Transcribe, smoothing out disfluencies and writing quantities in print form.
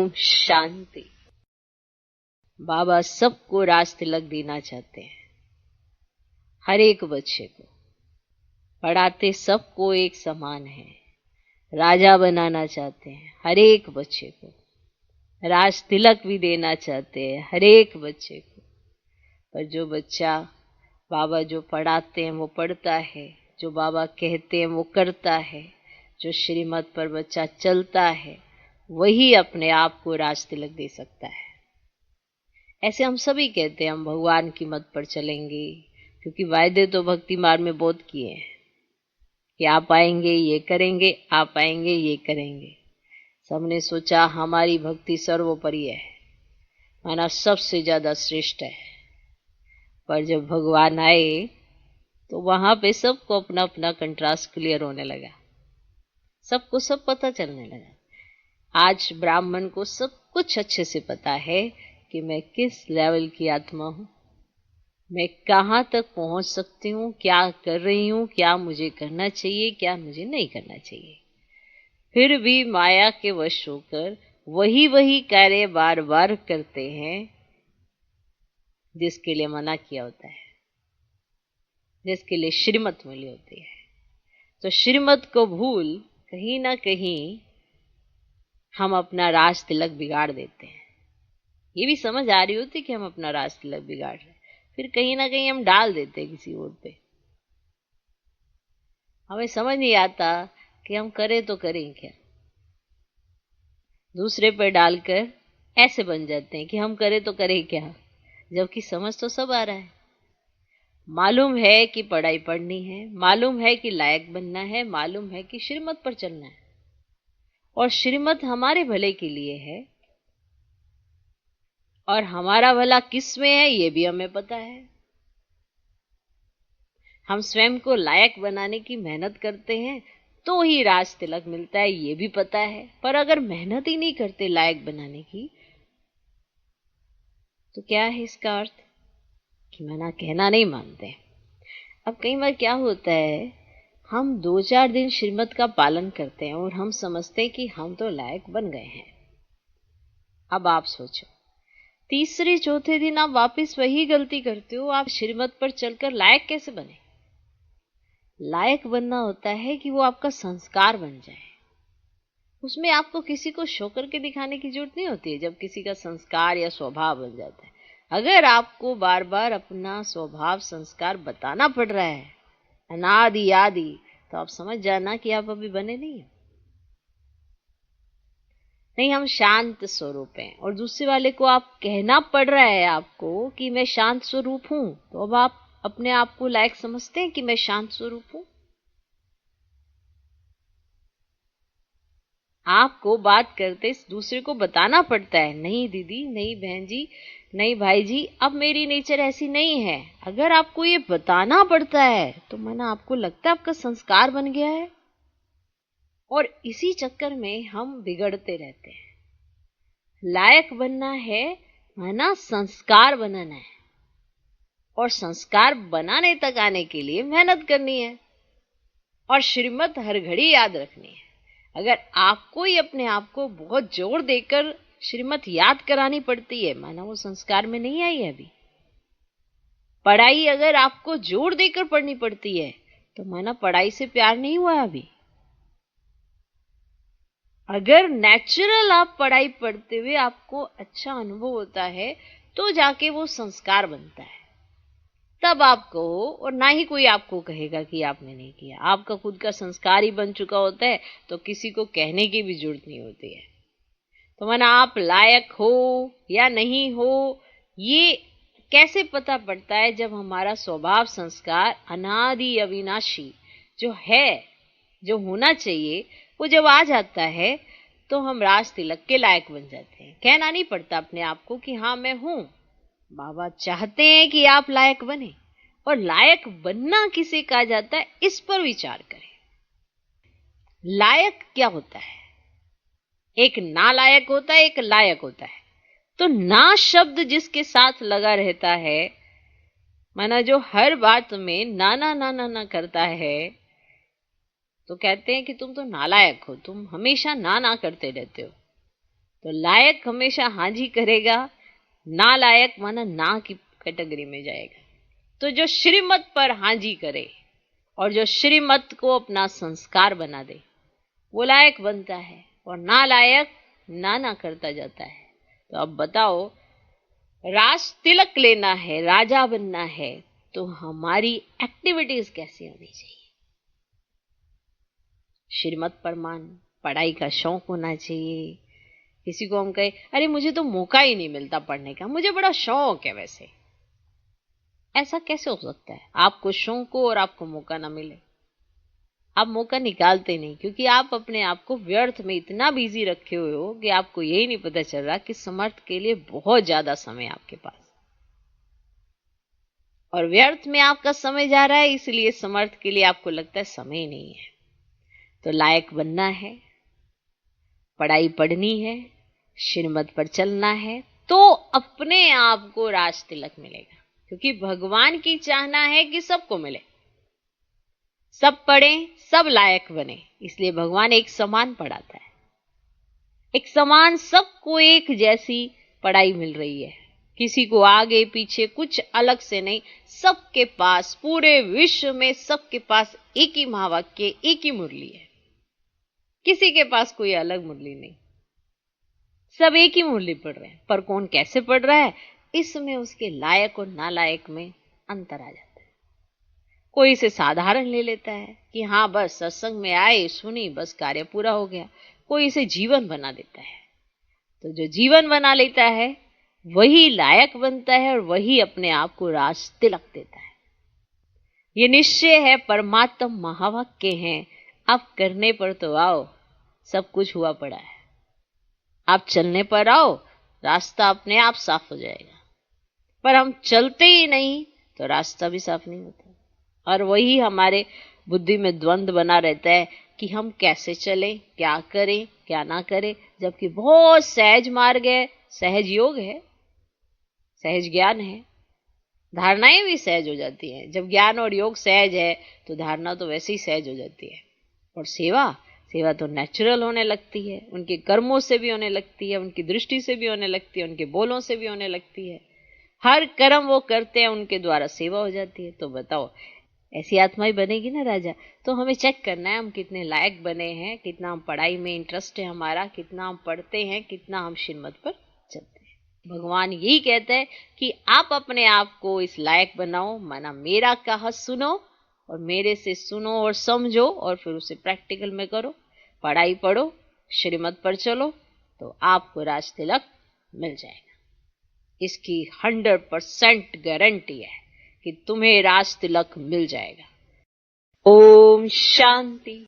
ओम शांति। बाबा सबको राज तिलक देना चाहते हैं, हर एक बच्चे को पढ़ाते सबको एक समान है। राजा बनाना चाहते हैं हर एक बच्चे को, राज तिलक भी देना चाहते हैं हर एक बच्चे को। पर जो बच्चा बाबा जो पढ़ाते हैं वो पढ़ता है, जो बाबा कहते हैं वो करता है, जो श्रीमत पर बच्चा चलता है, वही अपने आप को राज तिलक दे सकता है। ऐसे हम सभी कहते हैं हम भगवान की मत पर चलेंगे, क्योंकि वायदे तो भक्ति मार्ग में बहुत किए हैं कि आप आएंगे ये करेंगे, आप आएंगे ये करेंगे। सबने सोचा हमारी भक्ति सर्वोपरि है, माना सबसे ज्यादा श्रेष्ठ है। पर जब भगवान आए तो वहां पे सबको अपना अपना कंट्रास्ट क्लियर होने लगा, सबको सब पता चलने लगा। आज ब्राह्मण को सब कुछ अच्छे से पता है कि मैं किस लेवल की आत्मा हूं, मैं कहां तक पहुंच सकती हूं, क्या कर रही हूं, क्या मुझे करना चाहिए, क्या मुझे नहीं करना चाहिए। फिर भी माया के वश होकर वही कार्य बार बार करते हैं जिसके लिए मना किया होता है, जिसके लिए श्रीमत मिली होती है। तो श्रीमत को भूल कहीं ना कहीं हम अपना राज तिलक बिगाड़ देते हैं। ये भी समझ आ रही होती कि हम अपना राज तिलक बिगाड़ रहे हैं, फिर कहीं ना कहीं हम डाल देते हैं किसी और पे। हमें समझ नहीं आता कि हम करें तो करें क्या, दूसरे पर डालकर ऐसे बन जाते हैं कि हम करें तो करें क्या, जबकि समझ तो सब आ रहा है। मालूम है कि पढ़ाई पढ़नी है, मालूम है कि लायक बनना है, मालूम है कि श्रीमत पर चलना है, और श्रीमत हमारे भले के लिए है, और हमारा भला किस में है ये भी हमें पता है। हम स्वयं को लायक बनाने की मेहनत करते हैं तो ही राज तिलक मिलता है, ये भी पता है। पर अगर मेहनत ही नहीं करते लायक बनाने की, तो क्या है इसका अर्थ कि मना कहना नहीं मानते। अब कई बार क्या होता है, हम 2-4 दिन श्रीमत का पालन करते हैं और हम समझते हैं कि हम तो लायक बन गए हैं। अब आप सोचो, तीसरे चौथे दिन आप वापस वही गलती करते हो, आप श्रीमत पर चलकर लायक कैसे बने। लायक बनना होता है कि वो आपका संस्कार बन जाए, उसमें आपको किसी को शो करके दिखाने की जरूरत नहीं होती है। जब किसी का संस्कार या स्वभाव बन जाता है, अगर आपको बार बार अपना स्वभाव संस्कार बताना पड़ रहा है अनादि आदि, तो आप समझ जाना कि आप अभी बने नहीं हैं। नहीं, हम शांत स्वरूप हैं और दूसरे वाले को आप कहना पड़ रहा है आपको कि मैं शांत स्वरूप हूं, तो अब आप अपने आप को लायक समझते हैं कि मैं शांत स्वरूप हूं। आपको बात करते दूसरे को बताना पड़ता है, नहीं दीदी, नहीं बहन जी, नहीं भाई जी, अब मेरी नेचर ऐसी नहीं है। अगर आपको ये बताना पड़ता है तो माना आपको लगता है आपका संस्कार बन गया है, और इसी चक्कर में हम बिगड़ते रहते हैं। लायक बनना है माना संस्कार बनाना है, और संस्कार बनाने तक आने के लिए मेहनत करनी है और श्रीमत हर घड़ी याद रखनी है। अगर आपको ही अपने आप को बहुत जोर देकर श्रीमत याद करानी पड़ती है, माना वो संस्कार में नहीं आई है अभी। पढ़ाई अगर आपको जोर देकर पढ़नी पड़ती है तो माना पढ़ाई से प्यार नहीं हुआ अभी। अगर नेचुरल आप पढ़ाई पढ़ते हुए आपको अच्छा अनुभव होता है तो जाके वो संस्कार बनता है, तब आप कहो, और ना ही कोई आपको कहेगा कि आपने नहीं किया। आपका खुद का संस्कार ही बन चुका होता है तो किसी को कहने की भी जरूरत नहीं होती है। तो माना आप लायक हो या नहीं हो, ये कैसे पता पड़ता है, जब हमारा स्वभाव संस्कार अनादि अविनाशी जो है, जो होना चाहिए, वो जब आ जाता है तो हम राज तिलक के लायक बन जाते हैं। कहना नहीं पड़ता अपने आप को कि हाँ मैं हूं। बाबा चाहते हैं कि आप लायक बने, और लायक बनना किसे कहा जाता है इस पर विचार करें। लायक क्या होता है, एक नालायक होता है, एक लायक होता है। तो ना शब्द जिसके साथ लगा रहता है, माना जो हर बात में ना ना ना ना ना करता है, तो कहते हैं कि तुम तो नालायक हो, तुम हमेशा ना ना करते रहते हो। तो लायक हमेशा हाँ जी करेगा, नालायक माना ना की कैटेगरी में जाएगा। तो जो श्रीमत पर हाँ जी करे और जो श्रीमत को अपना संस्कार बना दे वो लायक बनता है, और नालायक ना करता जाता है। तो अब बताओ, राज तिलक लेना है, राजा बनना है, तो हमारी एक्टिविटीज कैसी होनी चाहिए? श्रीमत पर मान, पढ़ाई का शौक होना चाहिए। किसी को हम कहे अरे मुझे तो मौका ही नहीं मिलता पढ़ने का, मुझे बड़ा शौक है, वैसे ऐसा कैसे हो सकता है? आपको शौक हो और आपको मौका ना मिले। आप मौका निकालते नहीं, क्योंकि आप अपने आप को व्यर्थ में इतना बिजी रखे हुए हो कि आपको यही नहीं पता चल रहा कि समर्थ के लिए बहुत ज्यादा समय आपके पास, और व्यर्थ में आपका समय जा रहा है, इसलिए समर्थ के लिए आपको लगता है समय नहीं है। तो लायक बनना है, पढ़ाई पढ़नी है, श्रीमत पर चलना है, तो अपने आप को राज तिलक मिलेगा। क्योंकि भगवान की चाहना है कि सबको मिले, सब पढ़ें, सब लायक बने, इसलिए भगवान एक समान पढ़ाता है। एक समान, सबको एक जैसी पढ़ाई मिल रही है, किसी को आगे पीछे कुछ अलग से नहीं। सबके पास, पूरे विश्व में सबके पास एक ही महावाक्य, एक ही मुरली है, किसी के पास कोई अलग मुरली नहीं। सब एक ही मुरली पढ़ रहे हैं, पर कौन कैसे पढ़ रहा है, इसमें उसके लायक और नालायक में अंतर आ जाता है। कोई इसे साधारण ले लेता है कि हाँ बस सत्संग में आए, सुनी, बस कार्य पूरा हो गया। कोई इसे जीवन बना देता है। तो जो जीवन बना लेता है वही लायक बनता है, और वही अपने आप को राज तिलक देता है। ये निश्चय है, परमात्म महावाक्य हैं, आप करने पर तो आओ, सब कुछ हुआ पड़ा है। आप चलने पर आओ, रास्ता अपने आप साफ हो जाएगा। पर हम चलते ही नहीं तो रास्ता भी साफ नहीं होता, और वही हमारे बुद्धि में द्वंद्व बना रहता है कि हम कैसे चलें, क्या करें, क्या ना करें। जबकि बहुत सहज मार्ग है, सहज योग है, सहज ज्ञान है, धारणाएं भी सहज हो जाती हैं। जब ज्ञान और योग सहज है तो धारणा तो वैसे ही सहज हो जाती है। और सेवा, सेवा तो नेचुरल होने लगती है, उनके कर्मों से भी होने लगती है, उनकी दृष्टि से भी होने लगती है, उनके बोलों से भी होने लगती है। हर कर्म वो करते हैं, उनके द्वारा सेवा हो जाती है। तो बताओ, ऐसी आत्मा ही बनेगी ना राजा। तो हमें चेक करना है हम कितने लायक बने हैं, कितना हम पढ़ाई में इंटरेस्ट है हमारा, कितना हम पढ़ते हैं, कितना हम श्रीमत पर चलते हैं। भगवान यही कहता है कि आप अपने आप को इस लायक बनाओ, माना मेरा कहा सुनो, और मेरे से सुनो और समझो, और फिर उसे प्रैक्टिकल में करो। पढ़ाई पढ़ो, श्रीमत पर चलो, तो आपको राज तिलक मिल जाएगा। इसकी 100% गारंटी है कि तुम्हें राज तिलक मिल जाएगा। ओम शांति।